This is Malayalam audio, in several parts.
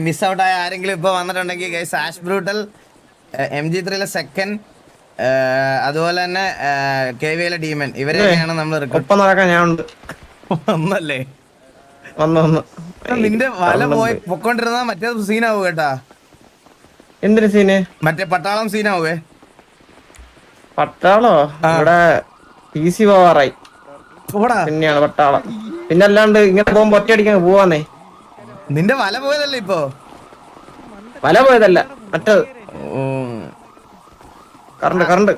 മിസ് ഔട്ട് ആയ ആരെങ്കിലും ഇപ്പൊ വന്നിട്ടുണ്ടെങ്കിൽ guys ash brutal MG3 second അതുപോലെ തന്നെ KVL ഡീമൻ ഇവരെയാണ് നമ്മൾ ഒപ്പം നടക്കാൻ ഞാൻ ഉണ്ട്. ഒന്നല്ലേ വന്ന് നിന്റെ വല പോയി പൊക്കോണ്ടിരുന്ന മറ്റേ സീനാവും കേട്ടാ. എന്തിനു സീന്? മറ്റേ പട്ടാളം സീനാവേ. പട്ടാളോ? ഇവിടെ PC പോവാറായി. പിന്നെയാണ് പട്ടാളം. പിന്നെ അല്ലാണ്ട് ഇങ്ങനെ പോകുമ്പോ ഒറ്റയടിക്കാൻ പോവാന്നേ. നിന്റെ വല പോയതല്ലേ ഇപ്പൊ? വല പോയതല്ല, മറ്റത് കറണ്ട്.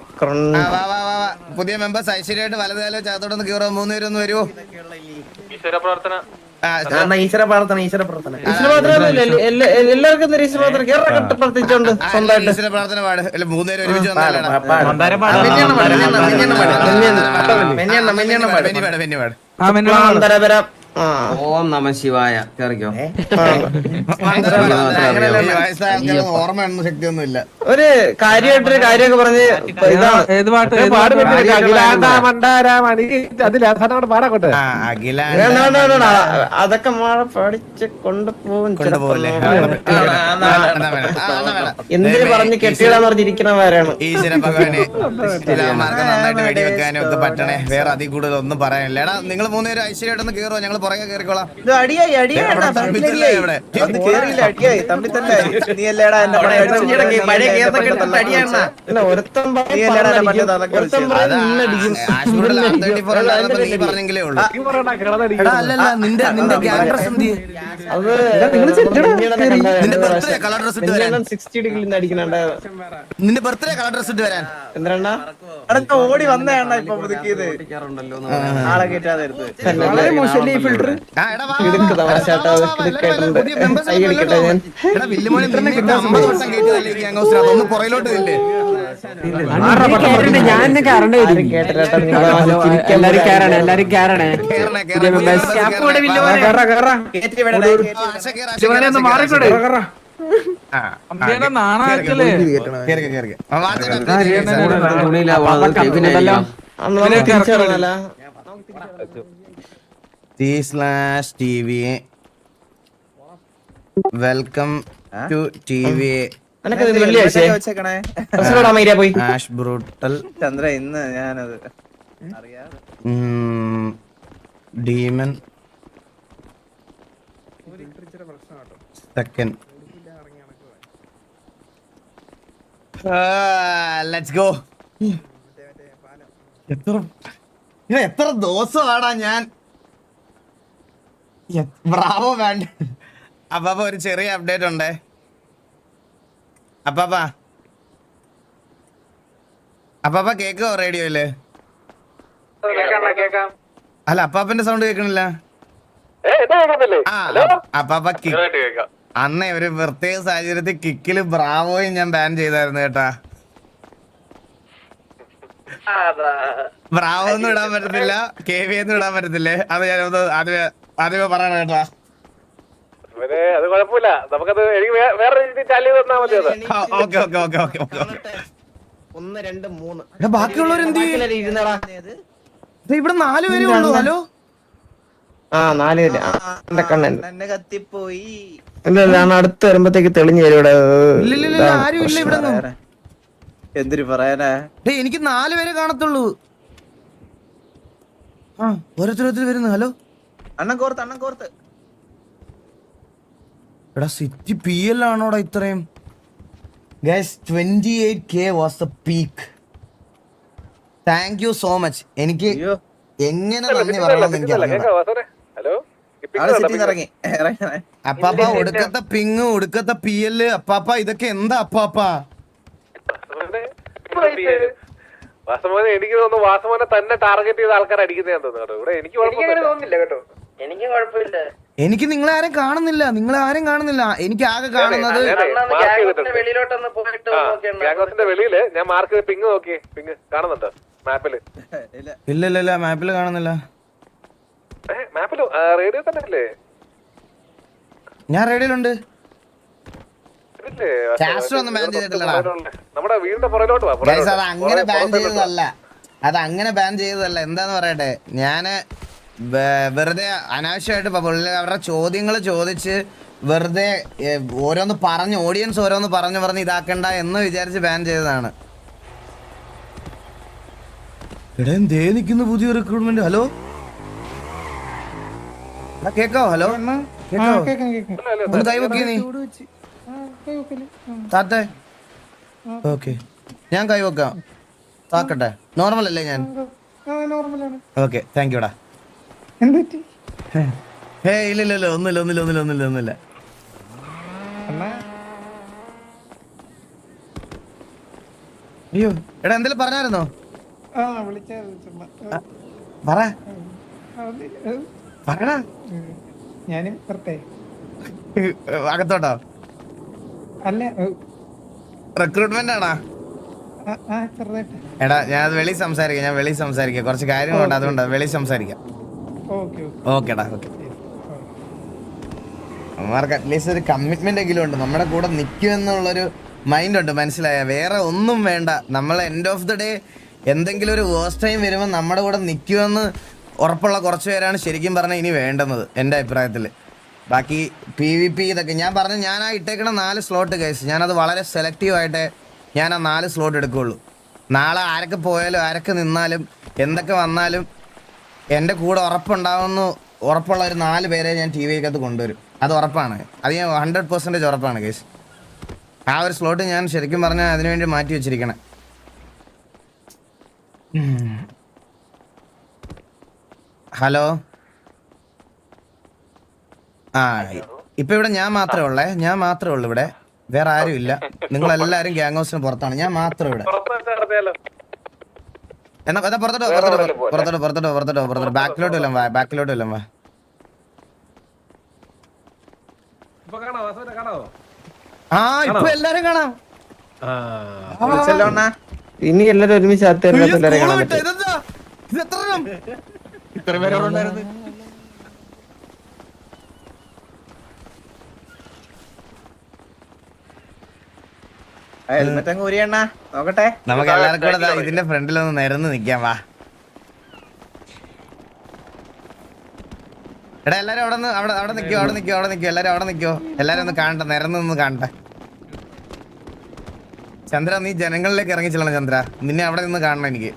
പുതിയ മെമ്പേഴ്സ് ഐശ്വര്യമായിട്ട് വലതുകാലോ ചാത്തോടൊന്ന് കീറോ 3 പേരൊന്ന് വരുമോ? ഈശ്വര പ്രാർത്ഥന. ഈശ്വര പ്രാർത്ഥന എല്ലാവർക്കും പ്രാർത്ഥിച്ചോണ്ട് സ്വന്തമായിട്ട് ഈശ്വര പ്രാർത്ഥന പാട്. 3 പേര് ഒരുമിച്ച് വന്നല്ലേടാ. ഓം നമ ശിവായ കേറിക്കോ. ഓർമ്മയൊന്നും ശക്തിയൊന്നും ഇല്ല. ഒരു കാര്യമായിട്ടൊരു കാര്യമൊക്കെ പറഞ്ഞ് അതൊക്കെ പഠിച്ച് കൊണ്ടുപോകും. എന്തിനു പറഞ്ഞ് കെട്ടിയിടാന്ന് പറഞ്ഞിരിക്കുന്നവരാണ്. ഈശ്വര ഭഗവാനെ നന്നായിട്ട് വെടിവെക്കാനും ഒക്കെ പറ്റണേ. വേറെ അതിൽ കൂടുതൽ ഒന്നും പറയാനില്ല. എടാ നിങ്ങൾ 3 പേര് ഐശ്വര്യമായിട്ടൊന്ന് കയറോ, ഞങ്ങൾ പുറകെ കയറിക്കോളാം. പറഞ്ഞെങ്കിലേ ഉള്ളൂ. അല്ലല്ല നിന്റെ ഗ്യാങ് ഡ്രസ് എന്ത്? നിന്റെ ബർത്ത്ഡേ കളർ ഡ്രസ് ഇട്ട് വരാൻ. 60 ഡിഗ്രി അടിക്കണ നിന്റെ ബർത്ത്ഡേ കളർ ഡ്രസ് ഇട്ട് വരാൻ എന്താണ് ഓടി വന്നതാണ് ഇപ്പൊ പുതുക്കിയത്. ആളെ കേറ്റാതെ ഒന്ന് പുറയിലോട്ട് ഇല്ലേ? TV വെൽക്കം ടു TV ആഷ് ബ്രൂട്ടൽ ചന്ദ്ര. ഇന്ന് ഞാനത് ഡീമൻ സെക്കൻഡ്. Let's go. എത്ര ദിവസമാടാ ഞാൻ ബ്രാവോ വേണ്ട. അപ്പാപ്പ ഒരു ചെറിയ അപ്ഡേറ്റ് ഉണ്ടേ. അപ്പാപ്പ കേക്കോ റേഡിയോയില്? അല്ല അപ്പാപ്പന്റെ സൗണ്ട് കേൾക്കണില്ല. അപ്പാപ്പ അന്നേ ഒരു പ്രത്യേക സാഹചര്യത്തിൽ കിക്കില് ബ്രാവോയും ഞാൻ ബാൻ ചെയ്തായിരുന്നു കേട്ടാ. ബ്രാവോ ഒന്നും ഇടാൻ പറ്റത്തില്ല, KV ഒന്നും ഇടാൻ പറ്റത്തില്ലേ. അത് ഞാൻ ആദ്യമേ പറയണം കേട്ടാ. അത് കുഴപ്പമില്ല, നമുക്കത് എനിക്ക് വേറെ രീതിയിൽ ചാലി തന്നാ മതി. അത് ഓക്കെ. 1 2 3 ബാക്കിയുള്ളവരെന്ത് ഇവിടെ 4 പേരേ ഉള്ളൂ. ഹലോ 4 പേര് എന്നെ കത്തിപ്പോയി. അടുത്ത് വരുമ്പത്തേക്ക് തെളിഞ്ഞു വരും ഇവിടെ. ആരും ഇല്ല ഇവിടെ. എന്തിനു പറയാനാ? എനിക്ക് 4 പേരെ കാണത്തുള്ളൂ. ഓരോരുത്തർ വരുന്നു. ഹലോ അണ്ണൻ കോർത്ത് എടാ സിറ്റി PL ആണോടാ ഇത്രയും? Guys 28K was the peak. Thank you so much. എനിക്ക് എങ്ങനെ നന്ദി പറയണം എനിക്ക് അപ്പാപ്പ. ഒടുക്കത്തെ പിങ്, ഒടുക്കത്തെ PL. അപ്പാപ്പ ഇതൊക്കെ എന്താ അപ്പാപ്പ? എനിക്ക് തോന്നുന്നു വാസമോനെ തന്നെ ടാർഗറ്റ് ചെയ്ത ആൾക്കാർ അടിക്കുന്നതാന്ന് തോന്നുന്നു. ഇവിടെ എനിക്ക് തോന്നുന്നില്ല കേട്ടോ. എനിക്ക് കുഴപ്പമില്ല. എനിക്ക് നിങ്ങളെ ആരും കാണുന്നില്ല. എനിക്ക് ആകെ കാണുന്നത് ഗ്യാങ്സിന്റെ വെളിയില് ഞാൻ മാർക്ക് ചെയ്ത് പിങ് നോക്കി. പിങ് കാണുന്നുണ്ടോ മാപ്പില്? ഇല്ല മാപ്പില് കാണുന്നില്ല. മാപ്പില് റേഡിയോ തന്നെ അല്ലേ? ഞാൻ റേഡിയോയിലുണ്ട്. നമ്മുടെ വീടിന്റെ പുറകിലോട്ട് വാ. അത് അങ്ങനെ ബാൻ ചെയ്തതല്ല. എന്താന്ന് പറയട്ടെ, ഞാന് വെറുതെ അനാവശ്യമായിട്ട് അവരുടെ ചോദ്യങ്ങൾ ചോദിച്ച് വെറുതെ ഓരോന്ന് പറഞ്ഞ് ഓഡിയൻസ് ഓരോന്ന് പറഞ്ഞ് ഇതാക്കണ്ട എന്ന് വിചാരിച്ച് ബാൻ ചെയ്തതാണ്. എടാ എന്തേ നിൽക്കുന്നു പുതിയ റിക്രൂട്ട്മെന്റ്? ഹലോ കേക്കാവോ? ഹലോ കേക്കാവോ? ഒന്ന് കൈവക്കി നീ താത്തേ. ഓക്കെ ഞാൻ കൈവക്കാം. താക്കട്ടെ? നോർമൽ അല്ലേ ഞാൻ? ഓക്കെ താങ്ക് യുടാ. ഇല്ല ഒന്നുമില്ല. അയ്യോ എടാ എന്തെങ്കിലും പറഞ്ഞായിരുന്നോ? പറടാ. ഞാനും പുറത്തേ അകത്തോട്ടോ? അല്ല റിക്രൂട്ട്മെന്റ് ആണോ? ചെറുതായിട്ട്. എടാ ഞാൻ വെളി സംസാരിക്കാം കുറച്ച് കാര്യങ്ങളുണ്ട്, അതുകൊണ്ട് വെളി സംസാരിക്കാം. ഓക്കെടാ ഓക്കെ. അവന്മാർക്ക് അറ്റ്ലീസ്റ്റ് ഒരു കമ്മിറ്റ്മെന്റ് എങ്കിലും ഉണ്ട്, നമ്മുടെ കൂടെ നിൽക്കുമെന്നുള്ളൊരു മൈൻഡ് ഉണ്ട്, മനസ്സിലായ? വേറെ ഒന്നും വേണ്ട. നമ്മൾ എൻഡ് ഓഫ് ദി ഡേ എന്തെങ്കിലും ഒരു വേഴ്സ്റ്റ് ടൈം വരുമ്പോൾ നമ്മുടെ കൂടെ നിൽക്കുമെന്ന് ഉറപ്പുള്ള കുറച്ച് പേരാണ് ശരിക്കും പറഞ്ഞാൽ ഇനി വേണ്ടുന്നത് എൻ്റെ അഭിപ്രായത്തിൽ. ബാക്കി PvP ഇതൊക്കെ ഞാൻ പറഞ്ഞു, ഞാൻ ആ ഇട്ടേക്കണ 4 സ്ലോട്ട് കേസ് ഞാനത് വളരെ സെലക്റ്റീവായിട്ടേ ഞാൻ ആ 4 സ്ലോട്ട് എടുക്കുകയുള്ളൂ. നാളെ ആരൊക്കെ പോയാലും ആരൊക്കെ നിന്നാലും എന്തൊക്കെ വന്നാലും എൻ്റെ കൂടെ ഉറപ്പുള്ള ഒരു 4 പേരെ ഞാൻ TVക്കകത്ത് കൊണ്ടുവരും. അത് ഉറപ്പാണ്, അത് ഞാൻ 100% ഉറപ്പാണ് കേസ്. ആ ഒരു സ്ലോട്ട് ഞാൻ ശരിക്കും പറഞ്ഞാൽ അതിനുവേണ്ടി മാറ്റി വെച്ചിരിക്കണേ. ഹലോ ഇപ്പൊ ഇവിടെ ഞാൻ മാത്രമേ ഉള്ളൂ ഇവിടെ, വേറെ ആരും ഇല്ല. നിങ്ങളെല്ലാരും ഗ്യാങ് ഹൗസിന് പുറത്താണ്, ഞാൻ മാത്രം ഇവിടെ. എന്നാ പുറത്തോട്ടോ ബാക്കിലോട്ട് വല്ലം വാ. ഇപ്പൊ എല്ലാരും കാണാം. ഇനി എല്ലാരും ഒരുമിച്ച് ഹെൽമെറ്റ് അങ്ങ് ഊരിയണ്ണ നോക്കട്ടെ. നമുക്ക് എല്ലാവർക്കും കൂടെ ഇതിന്റെ ഫ്രണ്ടിലൊന്ന് നിരന്ന് നിക്കാം. വാ എടാ എല്ലാരും അവിടെ നിക്കോ. എല്ലാരും അവിടെ നിക്കോ. എല്ലാരും ഒന്ന് കാണട്ടെ, നിരന്നൊന്ന് കാണട്ടെ. ചന്ദ്ര നീ ജനങ്ങളിലേക്ക് ഇറങ്ങി ചെല്ലണം ചന്ദ്ര, നിന്നെ അവിടെ നിന്ന് കാണണം എനിക്ക്.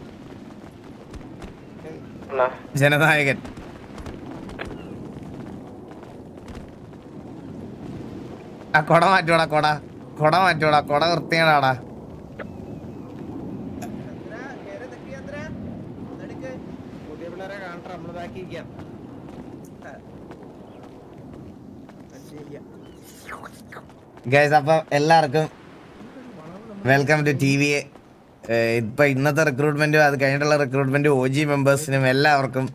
ജനനായകൻ ആ കൊട മാറ്റോടാ, കൊട വൃത്തിയാടാ. ഗൈസ് അപ്പൊ എല്ലാവർക്കും വെൽക്കം ടു TVA. ഇപ്പൊ ഇന്നത്തെ റിക്രൂട്ട്മെന്റും അത് കഴിഞ്ഞിട്ടുള്ള റിക്രൂട്ട്മെന്റും OG മെമ്പേഴ്സിനും എല്ലാവർക്കും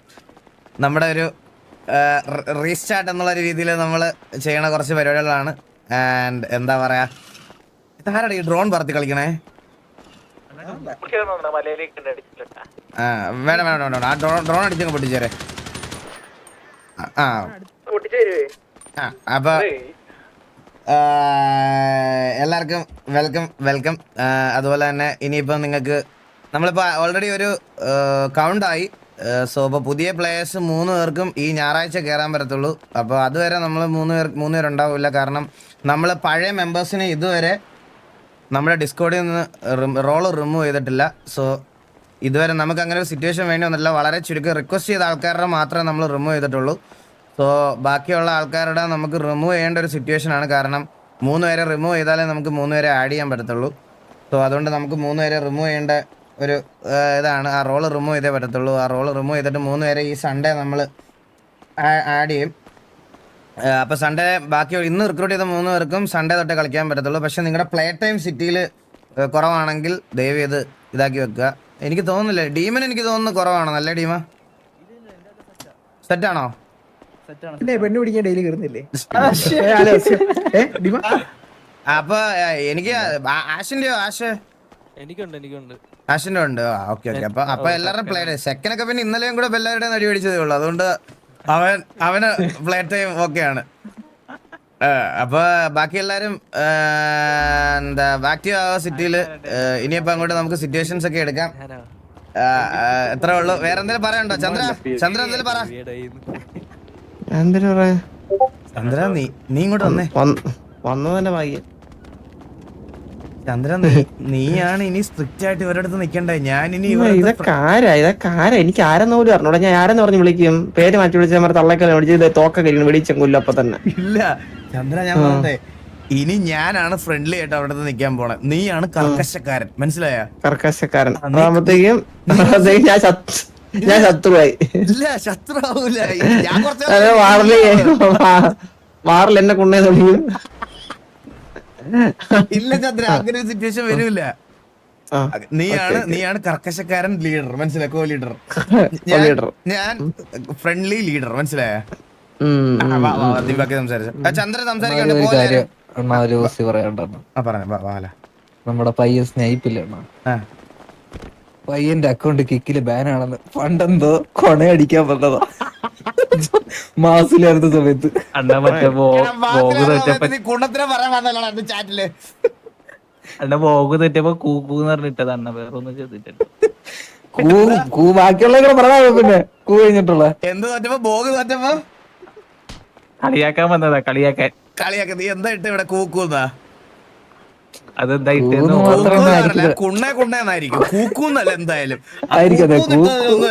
നമ്മുടെ ഒരു റീസ്റ്റാർട്ട് എന്നുള്ള രീതിയിൽ നമ്മൾ ചെയ്യണ കുറച്ച് പരിപാടികളാണ്. ആൻഡ് എന്താ പറയാ, ഇതാരടി ഡ്രോൺ പറത്തി കളിക്കണേ? വേണം ആ ഡ്രോൺ അടിച്ചങ്ങ് പൊട്ടിച്ചേരെ. അപ്പൊ എല്ലാവർക്കും വെൽക്കം. അതുപോലെ തന്നെ ഇനിയിപ്പം നിങ്ങൾക്ക് നമ്മളിപ്പോൾ ഓൾറെഡി ഒരു കൗണ്ടായി. സോ ഇപ്പോൾ പുതിയ പ്ലേയേഴ്സ് 3 പേർക്കും ഈ ഞായറാഴ്ച കയറാൻ പറ്റത്തുള്ളൂ. അപ്പോൾ അതുവരെ നമ്മൾ 3 പേരുണ്ടാവില്ല. കാരണം നമ്മൾ പഴയ മെമ്പേഴ്സിന് ഇതുവരെ നമ്മുടെ ഡിസ്കോഡിൽ നിന്ന് റോള് റിമൂവ് ചെയ്തിട്ടില്ല. സോ ഇതുവരെ നമുക്ക് അങ്ങനെ ഒരു സിറ്റുവേഷൻ വേണ്ടി വന്നില്ല. വളരെ ചുരുക്കം റിക്വസ്റ്റ് ചെയ്ത ആൾക്കാരുടെ മാത്രമേ നമ്മൾ റിമൂവ് ചെയ്തിട്ടുള്ളൂ. സോ ബാക്കിയുള്ള ആൾക്കാരുടെ നമുക്ക് റിമൂവ് ചെയ്യേണ്ട ഒരു സിറ്റുവേഷനാണ്. കാരണം 3 പേരെ റിമൂവ് ചെയ്താലേ നമുക്ക് 3 പേരെ ആഡ് ചെയ്യാൻ പറ്റത്തുള്ളൂ. സോ അതുകൊണ്ട് നമുക്ക് 3 പേരെ റിമൂവ് ചെയ്യേണ്ട ഒരു ഇതാണ്. ആ റോള് റിമൂവ് ചെയ്തേ പറ്റത്തുള്ളൂ. ആ റോള് റിമൂവ് ചെയ്തിട്ട് 3 പേരെ ഈ സൺഡേ നമ്മൾ ആഡ് ചെയ്യും. അപ്പോൾ സൺഡേ ബാക്കി ഇന്ന് റിക്രൂട്ട് ചെയ്ത 3 പേർക്കും സൺഡേ തൊട്ടേ കളിക്കാൻ പറ്റത്തുള്ളൂ. പക്ഷേ നിങ്ങളുടെ പ്ലേ ടൈം സിറ്റിയിൽ കുറവാണെങ്കിൽ ദയവ് ചെയ്ത് ഇതാക്കി വെക്കുക. എനിക്ക് തോന്നുന്നില്ല ഡീമൻ, എനിക്ക് തോന്നുന്നു കുറവാണോ? നല്ല ഡീമ സെറ്റാണോ? പെണ്ണ് പിടിക്കാൻ ഡെയിലി കയറുന്നില്ലേ? അപ്പൊ എനിക്ക് ആഷിന്റെയോ? ആഷിന്റെ ഉണ്ട്. ഓക്കെ. അപ്പൊ എല്ലാവരുടെ പ്ലേ ടൈം സെക്കൻഡൊക്കെ പിന്നെ ഇന്നലെയും കൂടെ എല്ലാവരുടെയും നടി പിടിച്ചതേ ഉള്ളൂ. അതുകൊണ്ട് അവന് പ്ലേ ടൈം ഓക്കെയാണ്. അപ്പൊ ബാക്കി എല്ലാരും എന്താ ആക്റ്റീവ് ആവുക സിറ്റിയിൽ. ഇനിയിപ്പോ അങ്ങോട്ട് നമുക്ക് സിറ്റുവേഷൻസ് ഒക്കെ എടുക്കാം. എത്രേ ഉള്ളൂ. വേറെ എന്തെങ്കിലും പറയണ്ടോ ചന്ദ്ര? എന്തെങ്കിലും പറ. ചന്ദ്ര നീ ഇങ്ങോട്ട് വന്നേ. വന്നു തന്നെ ഭാഗ്യം. ചന്ദ്ര നീയാണ് ഇനി സ്ട്രിക്റ്റ് ആയിട്ട് ഇവരുടെ അടുത്ത് നിക്കണ്ടേ. ഞാൻ ഇനി ഇതൊക്കെ ആരാ എനിക്ക് ആരെന്ന് പോലും അറിഞ്ഞൂടാ. ഞാൻ ആരെന്ന് പറഞ്ഞ് വിളിക്കും, പേര് മാറ്റി വിളിച്ചാൽ നമ്മുടെ തള്ളക്കല്ല വിളിച്ച് തോക്കൊക്കെ വെടിച്ചും കൊല്ലും അപ്പൊ തന്നെ. ഇല്ല ചന്ദ്ര, ഞാൻ പറഞ്ഞേ ഇനി ഞാനാണ് ഫ്രണ്ട്ലി ആയിട്ട് അവിടെ നിൽക്കാൻ പോണേ. നീയാണ് കർക്കശക്കാരൻ, മനസ്സിലായ? കർക്കശക്കാരൻ ആകുമ്പത്തേക്കും ഞാൻ ശത്രുവായി. ഇല്ല ശത്രുവാവൂല. ഞാൻ വാറിൽ എന്നെ കൊണ്ടേ തുടങ്ങി. ഇല്ല ചന്ദ്ര, അങ്ങനെ ഒരു സിറ്റുവേഷൻ വരൂല. നീയാണ് കർക്കശക്കാരൻ ലീഡർ, മനസ്സിലായ? Co leader. ഞാൻ ഫ്രണ്ട്ലി ലീഡർ, മനസ്സിലായ? ചന്ദ്ര സംസാരിക്കണ്ട. നമ്മുടെ പയ്യൻ സ്നൈപ്പില്ല. പയ്യന്റെ അക്കൗണ്ട് കിക്കില് ബാനാണെന്ന് പണ്ടെന്തോ കൊണയടിക്കാൻ പറഞ്ഞതാ മാസിലായിരുന്ന സമയത്ത്. അണ്ണ ബോഗ് തെറ്റപ്പോ കൂന്ന് പറഞ്ഞിട്ടത് അണ്ണ, വേറെ ഒന്നും ചെയ്തിട്ടില്ല. ബാക്കിയുള്ള പറഞ്ഞ പിന്നെ കൂ കഴിഞ്ഞിട്ടുള്ള എന്ത് തോറ്റപ്പോ ബോഗ് തോറ്റപ്പോ കളിയാക്കാൻ വന്നതാ. കളിയാക്കാൻ നീ എന്താ ഇട്ട് ഇവിടെ കൂക്കൂന്നാ? അതെന്താ കുണ്ണേന്നായിരിക്കും, കൂക്കൂന്നല്ല എന്തായാലും.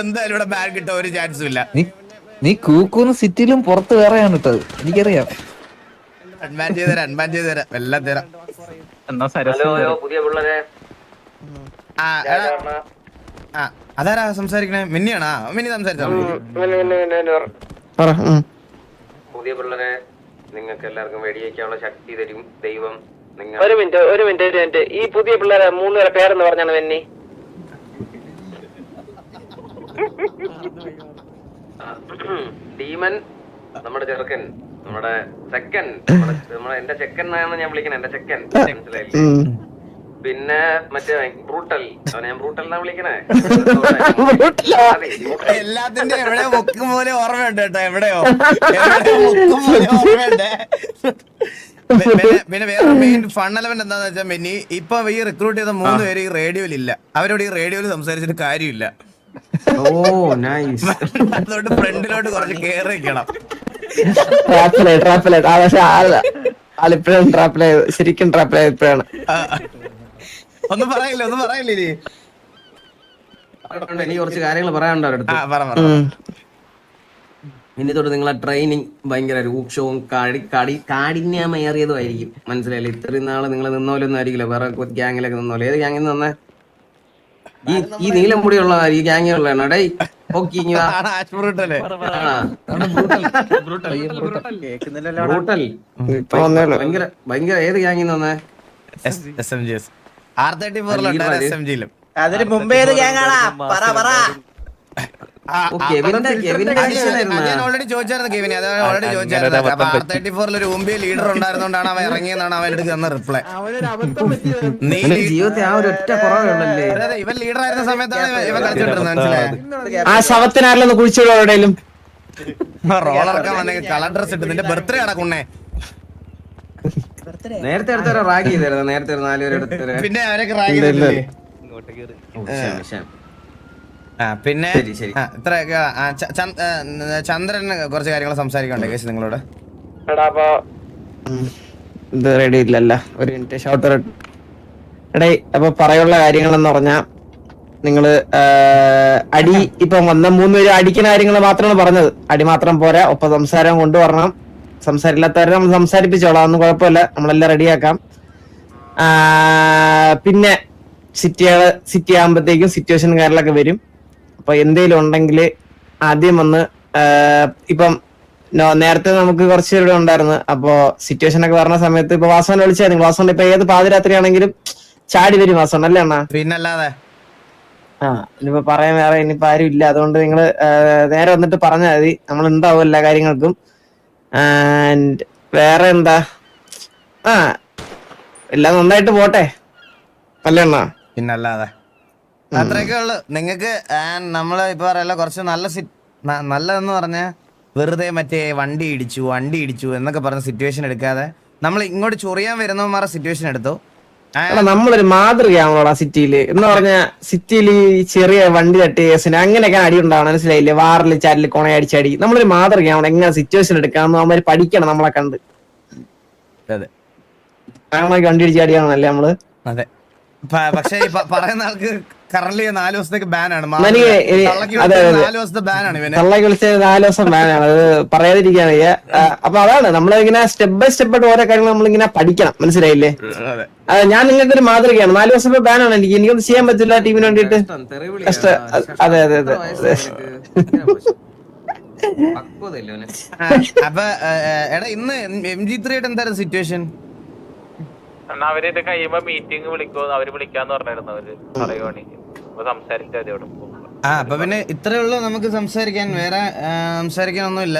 എന്തായാലും ഇവിടെ ബാഗ് കിട്ടാൻ ഒരു ചാൻസും ഇല്ല. നീ കൂക്കൂന്ന് സിറ്റിയിലും പുറത്ത് വേറെയാണ് ഇട്ടത്, എനിക്കറിയാം. അൺബാൻ ചെയ്ത് തരാം എല്ലാം തരാം. എന്നാ സരസ് പുതിയ പിള്ളേരെ അതാരാ സംസാരിക്കണേ? മിന്നിയാണോ? മിന്നി സംസാരിച്ചോ. പുതിയ പിള്ളേരെ നിങ്ങൾക്ക് എല്ലാവർക്കും വെടിയേക്കാനുള്ള ശക്തി തരും ദൈവം. ഒരു മിനിറ്റ്. ഈ പുതിയ പിള്ളേരെ 3 പേരെ പേരെന്ന് പറഞ്ഞാണ് വെന്നി. ഡീമൻ നമ്മുടെ ചെറുക്കൻ, നമ്മുടെ ചെക്കൻ, എന്റെ ചെക്കൻ എന്നാണ് ഞാൻ വിളിക്കണേ. എന്റെ ചെക്കൻ മനസ്സിലായില്ലേ? പിന്നെ മറ്റേ ബ്രൂട്ടൽ, അവനെ ഞാൻ ബ്രൂട്ടൽ എന്നാ വിളിക്കണേ. എല്ലാത്തിന്റെ എവിടെയോ മുക്കും പോലെ ഓർമ്മയുണ്ട് കേട്ടോ. എവിടെയോ മുക്കും പോലെ ഓർമ്മയുണ്ട്. പിന്നെ വേറെ മെയിൻ ഫൺ എലമെന്റ് എന്താന്ന് വെച്ചാൽ മിന്നി, ഇപ്പൊ ഈ റിക്രൂട്ട് ചെയ്ത 3 പേര് ഈ റേഡിയോയിൽ ഇല്ല. അവരോട് ഈ റേഡിയോയിൽ സംസാരിച്ചിട്ട് കാര്യമില്ല. അതുകൊണ്ട് ഫ്രണ്ടിലോട്ട് കുറച്ച് കയറി വെക്കണം. ശരിക്കും ട്രാപ്പിലായപ്പോഴാണ്. ഒന്നും പറയില്ലേ? എനിക്ക് കുറച്ച് കാര്യങ്ങൾ പറയാനുണ്ടോ അടുത്ത്. ഇനി തൊട്ട് നിങ്ങളെ ട്രെയിനിങ് ഭയങ്കര രൂക്ഷവും കാഠിന്യമേറിയതുമായിരിക്കും, മനസ്സിലായില്ലേ? ഇത്രയും നാള് നിങ്ങൾ നിന്നോലൊന്നും ആയിരിക്കില്ല, വേറെ ഗ്യാങ്ങിലൊക്കെ നിന്നോലെ. ഏത് ഗ്യാങ്ങിൽ നിന്ന് വന്നേ? ഈ നീലം മുടിയുള്ള ഈ ഗ്യാങ്ങിലുള്ളതാണ്. ഡേ ഭയങ്കര ഏത് ഗ്യാങ്ങിൽ നിന്ന് വന്നേ? അതിന് മുമ്പേ ഞാൻ ഓൾറെഡി ചോദിച്ചായിരുന്നു കെവിനെ. R34 ഒരു മുമ്പേ ലീഡർ ഉണ്ടായിരുന്നോണ്ടാണ് അവൻ ഇറങ്ങിയെന്നാണ് അവൻ എടുത്ത് തന്ന റിപ്ലൈ. ജീവിതത്തെ ആ ഒരു ഒറ്റ കുറവുള്ളല്ലേ. ഇവൻ ലീഡർ ആയിരുന്ന സമയത്താണ് ഇവൻ കളിച്ചോണ്ടിരുന്നത്, മനസ്സിലായോ? ആ ശവത്തിനാരിലൊന്ന് കുഴിച്ചിടും എവിടെയും. റോളറക്കാൻ വന്നെങ്കിൽ കളർ ഡ്രസ് ഇട്ട്. നിന്റെ ബർത്ത്ഡേ അടക്കുന്നേ. നേരത്തെ എടുത്തവരെ റാഗ് ചെയ്തായിരുന്നു. നേരത്തെ 4 പേര് എടുത്തവരെ. പിന്നെ അവരൊക്കെ റാഗ് ചെയ്തില്ലേ? പിന്നെ ഇത്രയൊക്കെ. ചന്ദ്രന് കുറച്ച് കാര്യങ്ങൾ സംസാരിക്കണ്ടേ കേസ് നിങ്ങളോട്? ഇത് റെഡി ഇല്ലല്ല, ഒരു മിനിറ്റ്. ഷൗട്ടർ എടേ. അപ്പൊ പറയുള്ള കാര്യങ്ങളെന്ന് പറഞ്ഞാ, നിങ്ങള് അടി ഇപ്പം വന്ന 3 പേര് അടിക്കുന്ന കാര്യങ്ങൾ മാത്രമാണ് പറഞ്ഞത്. അടി മാത്രം പോരാ, ഒപ്പം സംസാരം കൊണ്ടുവരണം. സംസാരില്ലാത്തവരെ നമ്മൾ സംസാരിപ്പിച്ചോളാം, ഒന്നും കുഴപ്പമില്ല, നമ്മളെല്ലാം റെഡിയാക്കാം. പിന്നെ സിറ്റി ആകുമ്പോഴത്തേക്കും സിറ്റുവേഷൻ കാര്യങ്ങളൊക്കെ വരും. അപ്പൊ എന്തേലും ഉണ്ടെങ്കിൽ ആദ്യം വന്ന് ഇപ്പം നേരത്തെ നമുക്ക് കുറച്ച് പേരുടെ ഉണ്ടായിരുന്നു. അപ്പൊ സിറ്റുവേഷൻ ഒക്കെ പറഞ്ഞ സമയത്ത് ഇപ്പൊ വാസവനെ വിളിച്ചായിരുന്നു. വാസവൻ ഇപ്പൊ ഏത് പാതിരാത്രി ആണെങ്കിലും ചാടി വരും വാസവൻ, അല്ലേ അണ്ണാ? പിന്നല്ലാതെ. ഇനിയിപ്പോ പറയാൻ വേറെ ഇനിയിപ്പോ ആരും ഇല്ല. അതുകൊണ്ട് നിങ്ങള് നേരെ വന്നിട്ട് പറഞ്ഞാൽ മതി, നമ്മൾ ഉണ്ടാവും എല്ലാ കാര്യങ്ങൾക്കും. വേറെ എന്താ, എല്ലാം നന്നായിട്ട് പോട്ടെ, അല്ലേ അണ്ണാ? പിന്നല്ലാതെ. അത്രയൊക്കെ ഉള്ളു നിങ്ങക്ക്. നമ്മള് ഇപ്പൊ പറയല്ല, കുറച്ച് നല്ലതെന്ന് പറഞ്ഞ വെറുതെ മറ്റേ വണ്ടി ഇടിച്ചു എന്നൊക്കെ പറഞ്ഞ സിറ്റുവേഷൻ എടുക്കാതെ നമ്മൾ ഇങ്ങോട്ട് ചൊറിയാൻ വരുന്നവന്മാരുടെ സിറ്റുവേഷൻ എടുത്തു. എടാ നമ്മളൊരു മാതൃകയാണല്ലോടാ സിറ്റിയില് എന്ന് പറഞ്ഞ സിറ്റിയില് ഈ ചെറിയ വണ്ടി തട്ടി കേസിന് അങ്ങനെയൊക്കെ അടി ഉണ്ടാവണം, മനസ്സിലായില്ലേ? വാറില് ചാറ്റില് കൊണയടിച്ചടി. നമ്മളൊരു മാതൃകയാവണം, എങ്ങനെ സിറ്റുവേഷൻ എടുക്കാമെന്ന് അവന്മാര് പഠിക്കണം നമ്മളെ കണ്ട്. അതെ അങ്ങനെ വണ്ടി അടിച്ചാടിയാണല്ലേ നമ്മള്. അതെ പക്ഷെ പറയുന്ന ആൾക്ക് കറന്റ് 4 ദിവസത്തേക്ക് ബാനാണ്. എനിക്ക് അതെ 4 ദിവസത്തെ ബാനാണ് ഇവന്. തള്ളക്ക് വിളിച്ച 4 ദിവസം ബാനാണ്, അത് പറയാതിരിക്കാണ്. അപ്പൊ അതാണ് നമ്മളിങ്ങനെ സ്റ്റെപ്പ് ബൈ സ്റ്റെപ്പ് ആയിട്ട് ഓരോ കാര്യങ്ങൾ നമ്മളിങ്ങനെ പഠിക്കണം, മനസ്സിലായില്ലേ? ഞാൻ നിങ്ങൾക്ക് ഒരു മാതൃകയാണ്. 4 ദിവസം ബാനാണ് എനിക്കൊന്നും ചെയ്യാൻ പറ്റില്ല ടീമിന് വേണ്ടിട്ട്. അതെ അതെ അതെ അപ്പൊ എടാ ഇന്ന് MG3 ആയിട്ട് എന്തായാലും സിറ്റുവേഷൻ? അവരിത് കഴിയുമ്പോ മീറ്റിംഗ് വിളിക്കോ, അവര് വിളിക്കാന്ന് പറഞ്ഞായിരുന്നു. അവര് പറയുവാണെങ്കിൽ സംസാരിച്ചാൽ അപ്പൊ പിന്നെ ഇത്രേ ഉള്ളൂ നമുക്ക് സംസാരിക്കാൻ, വേറെ സംസാരിക്കാനൊന്നുമില്ല.